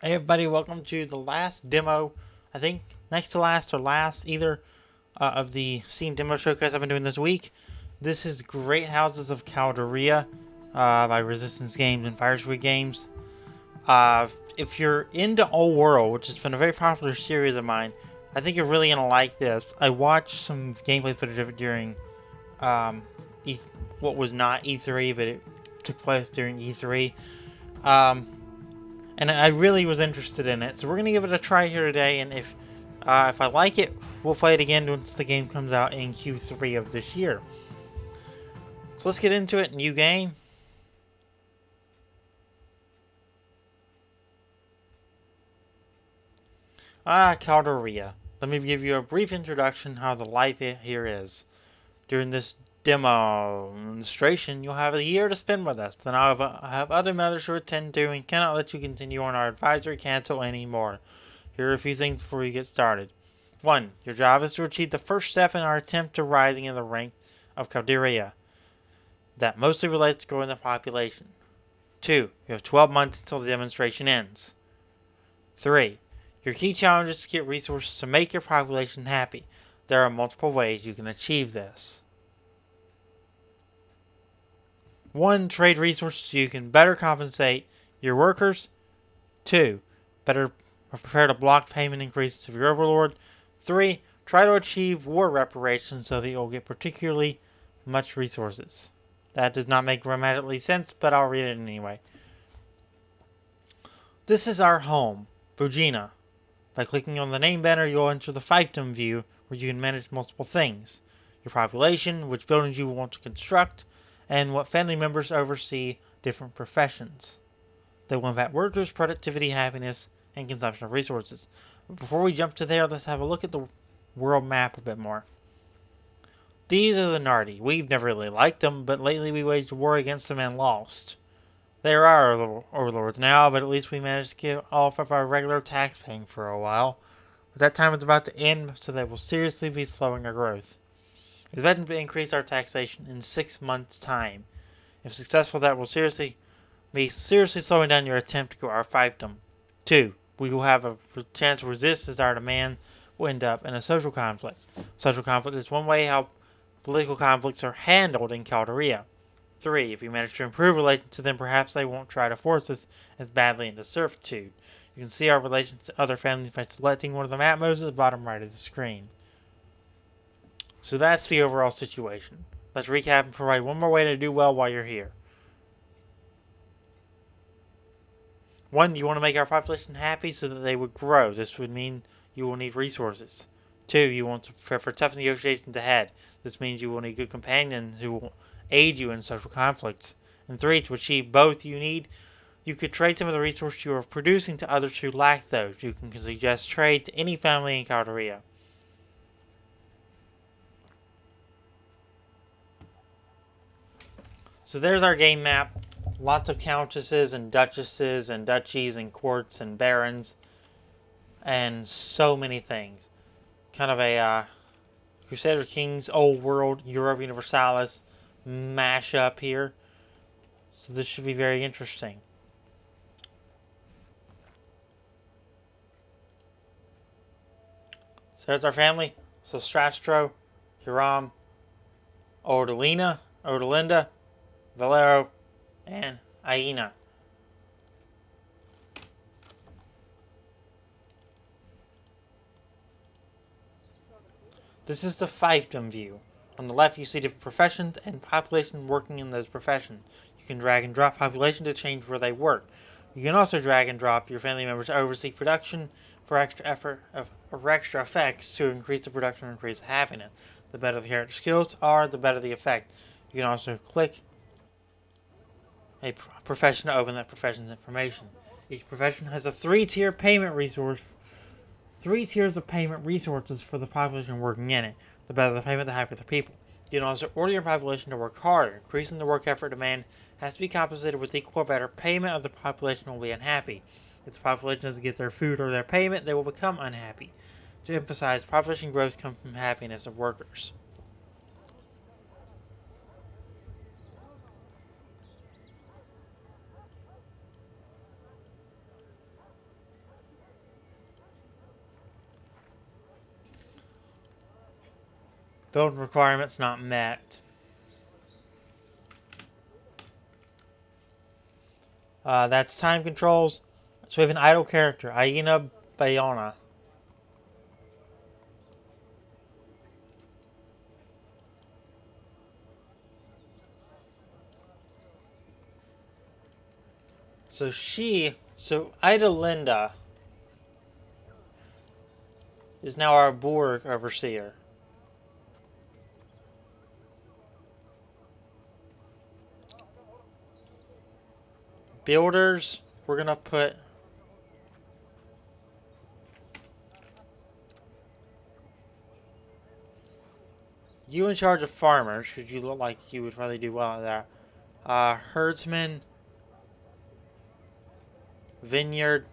Hey everybody, welcome to the last demo, I think next to last or last, either of the Steam demo showcase I've been doing this week. This is Great Houses of Calderia by Resistance Games and Fire Sweet Games. If you're into Old World, which has been a very popular series of mine, I think you're really going to like this. I watched some gameplay footage of it during um, what was not E3, but it took place during E3. Um, and I really was interested in it. So we're gonna give it a try here today, and if I like it, we'll play it again once the game comes out in Q3 of this year. So let's get into it. New game. Calderia. Let me give you a brief introduction how the life here is. During this demonstration, you'll have a year to spend with us. Then I'll have other matters to attend to and cannot let you continue on our advisory council anymore. Here are a few things before you get started. 1. Your job is to achieve the first step in our attempt to rising in the rank of Calderia. That mostly relates to growing the population. 2. You have 12 months until the demonstration ends. 3. Your key challenge is to get resources to make your population happy. There are multiple ways you can achieve this. 1. Trade resources so you can better compensate your workers. 2. Better prepare to block payment increases of your overlord. 3. Try to achieve war reparations so that you'll get particularly much resources. That does not make grammatically sense, but I'll read it anyway. This is our home, Bugina. By clicking on the name banner, you'll enter the fiefdom view where you can manage multiple things. Your population, which buildings you want to construct, and what family members oversee different professions. They will impact workers, productivity, happiness, and consumption of resources. Before we jump to there, let's have a look at the world map a bit more. These are the Nardi. We've never really liked them, but lately we waged a war against them and lost. They are our overlords now, but at least we managed to get off of our regular tax paying for a while. But that time is about to end, so they will seriously be slowing our growth. Expecting to increase our taxation in 6 months' time. If successful, that will seriously slowing down your attempt to grow our fiefdom. 2. We will have a chance to resist as our demand will end up in a social conflict. Social conflict is one way how political conflicts are handled in Calderia. 3. If we manage to improve relations to them, perhaps they won't try to force us as badly into servitude. You can see our relations to other families by selecting one of the map modes at the bottom right of the screen. So that's the overall situation. Let's recap and provide one more way to do well while you're here. 1. You want to make our population happy so that they would grow. This would mean you will need resources. 2. You want to prepare for tough negotiations ahead. This means you will need good companions who will aid you in social conflicts. And 3. To achieve both you could trade some of the resources you are producing to others who lack those. You can suggest trade to any family in Calderia. So there's our game map. Lots of countesses and duchesses and duchies and courts and barons. And so many things. Kind of a Crusader Kings, Old World, Europa Universalis mashup here. So this should be very interesting. So there's our family. So Strastro, Hiram, Odelinda, Valero, and Aina. This is the fiefdom view. On the left, you see different professions and population working in those professions. You can drag and drop population to change where they work. You can also drag and drop your family members to oversee production for extra effects to increase the production or increase the happiness. The better the character skills are, the better the effect. You can also click a profession to open that profession's information. Each profession has a 3-tier payment resource. 3 tiers of payment resources for the population working in it. The better the payment, the happier the people. You can also order your population to work harder. Increasing the work effort demand has to be compensated with equal or better payment, or the population will be unhappy. If the population doesn't get their food or their payment, they will become unhappy. To emphasize, population growth comes from happiness of workers. Building requirements not met. That's time controls. So we have an idle character, Aina Bayona. So Ida Linda is now our Borg overseer. Builders, we're gonna put you in charge of farmers, should you look like you would probably do well at that. Herdsman, vineyard,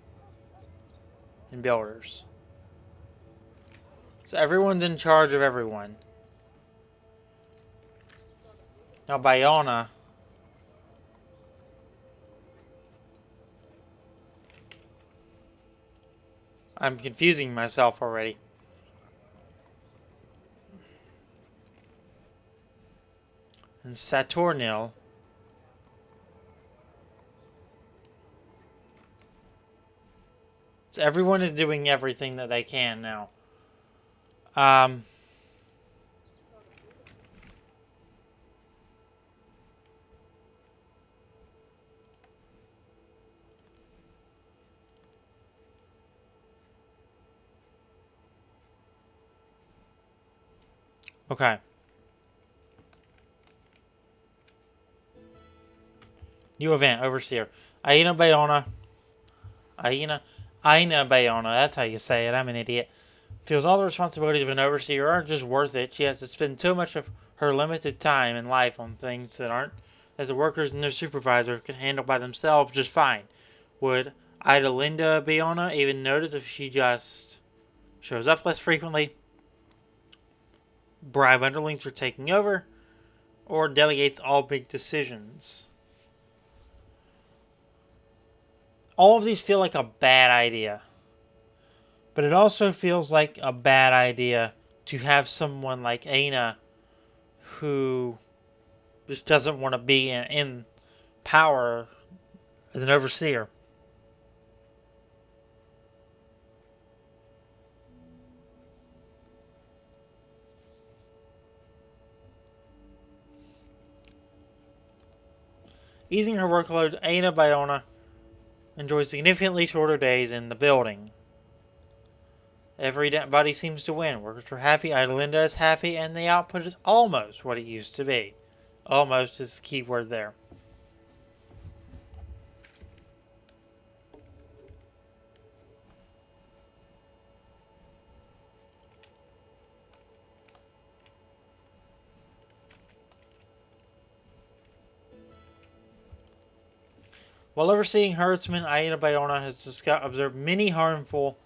and builders. So everyone's in charge of everyone. Now Bayona. I'm confusing myself already. And Saturnil. So everyone is doing everything that they can now. Okay. New event, Overseer. Aina Bayona. Aina Bayona, that's how you say it. I'm an idiot. Feels all the responsibilities of an overseer aren't just worth it. She has to spend so much of her limited time and life on things that the workers and their supervisor can handle by themselves just fine. Would Ida Linda Bayona even notice if she just shows up less frequently, bribe underlings for taking over, or delegates all big decisions? All of these feel like a bad idea. But it also feels like a bad idea to have someone like Aina who just doesn't want to be in power as an overseer. Easing her workload, Aina Bayona enjoys significantly shorter days in the building. Everybody seems to win. Workers are happy, Idalinda is happy, and the output is almost what it used to be. Almost is the key word there. While overseeing herdsmen, Aina Bayona has observed many harmful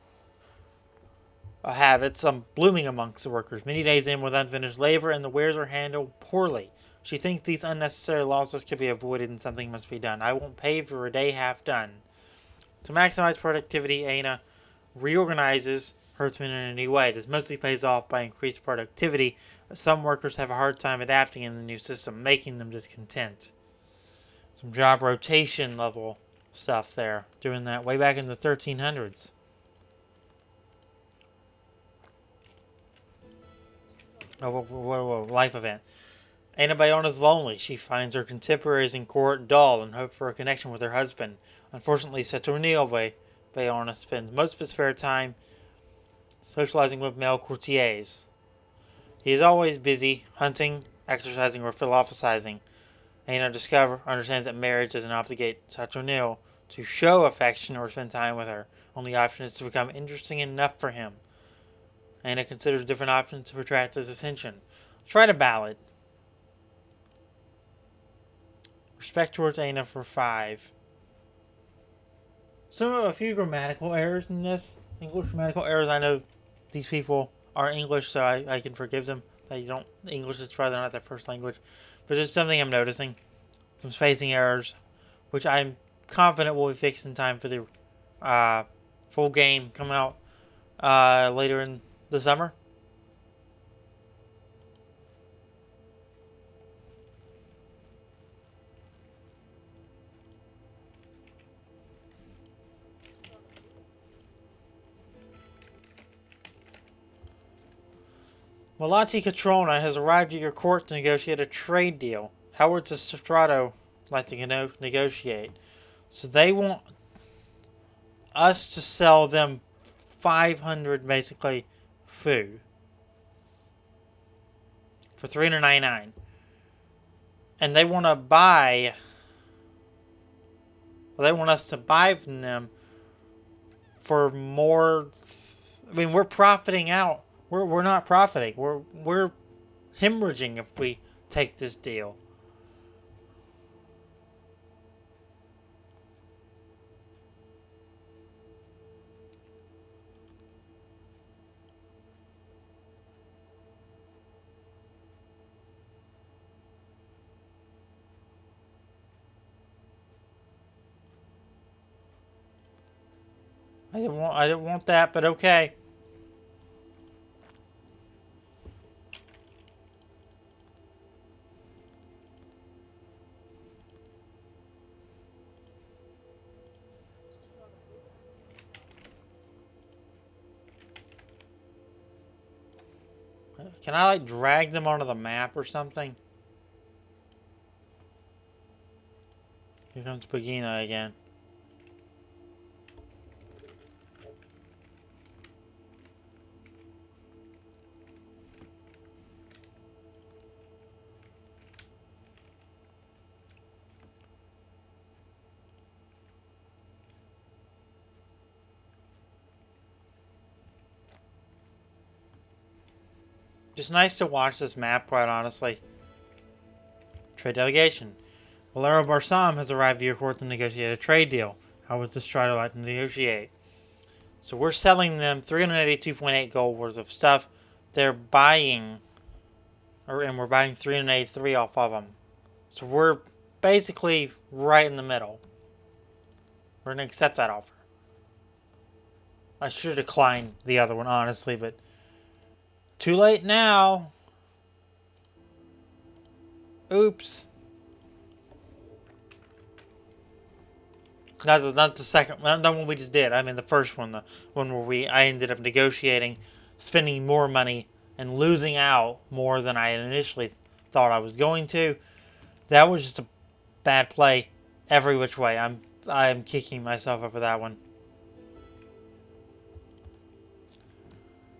habits blooming amongst the workers. Many days in with unfinished labor, and the wares are handled poorly. She thinks these unnecessary losses could be avoided and something must be done. I won't pay for a day half done. To maximize productivity, Aina reorganizes herdsmen in a new way. This mostly pays off by increased productivity, but some workers have a hard time adapting in the new system, making them discontent. Some job rotation level stuff there. Doing that way back in the 1300s. Whoa, life event. Aina Bayona's lonely. She finds her contemporaries in court dull and hopes for a connection with her husband. Unfortunately, Saturnio Bayona spends most of his spare time socializing with male courtiers. He is always busy hunting, exercising, or philosophizing. Aina understands that marriage doesn't obligate Saturnio to show affection or spend time with her. Only option is to become interesting enough for him. Aina considers different options to attract his attention. Try to ballad. Respect towards Aina for 5. A few grammatical errors in this. English grammatical errors. I know these people are English, so I can forgive them. English is probably not their first language. But it's something I'm noticing. Some spacing errors, which I'm confident will be fixed in time for the full game coming out later in the summer. Malati Catrona has arrived at your court to negotiate a trade deal. How would the Strato like to negotiate? So they want us to sell them 500 basically food for $399, and they want to buy. Well, they want us to buy from them for more. I mean, we're profiting out. We're not profiting. We're hemorrhaging if we take this deal. I didn't want that, but okay. Can I like drag them onto the map or something? Here comes Pagina again. Just nice to watch this map, quite honestly. Trade delegation. Valero Barsam has arrived at your court to negotiate a trade deal. How would the Strider like to negotiate? So we're selling them 382.8 gold worth of stuff. They're buying, and we're buying 383 off of them. So we're basically right in the middle. We're going to accept that offer. I should have declined the other one, honestly, but too late now. Oops. Not the second, not the one we just did. I mean the first one, the one where I ended up negotiating, spending more money, and losing out more than I initially thought I was going to. That was just a bad play, every which way. I'm kicking myself over that one.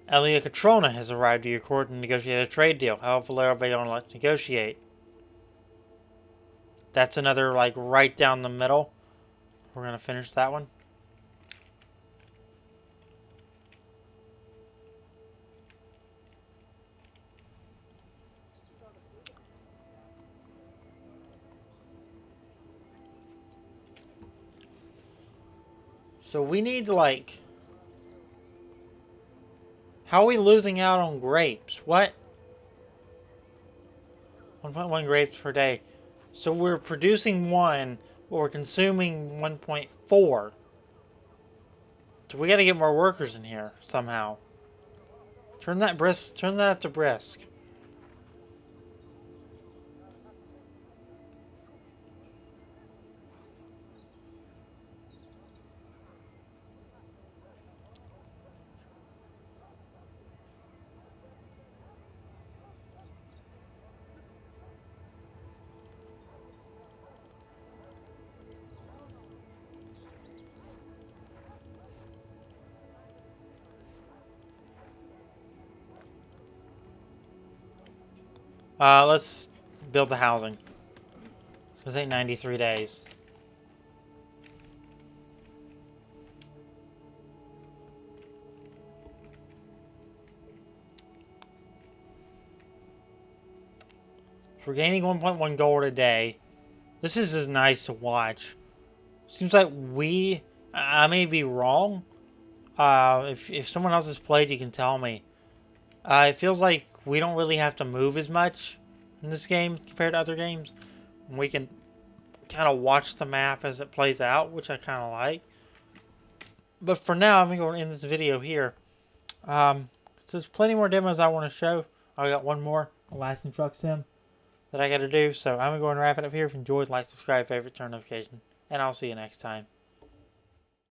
Elia Catrona has arrived at your court and negotiated a trade deal. How will Valero Bayonne like to negotiate? That's another like right down the middle. We're going to finish that one. So we need to like... How are we losing out on grapes? What? 1.1 grapes per day. So we're producing 1, but we're consuming 1.4. So we gotta get more workers in here somehow. Turn that up to brisk. Let's build the housing. This ain't 93 days. We're gaining 1.1 gold a day. This is nice to watch. Seems like I may be wrong. If someone else has played, you can tell me. It feels like we don't really have to move as much in this game compared to other games. We can kind of watch the map as it plays out, which I kind of like. But for now, I'm going to end this video here. So there's plenty more demos I want to show. I got one more, Alaskan Truck Sim, that I got to do. So I'm going to go and wrap it up here. If you enjoyed, like, subscribe, favorite, turn notification, and I'll see you next time.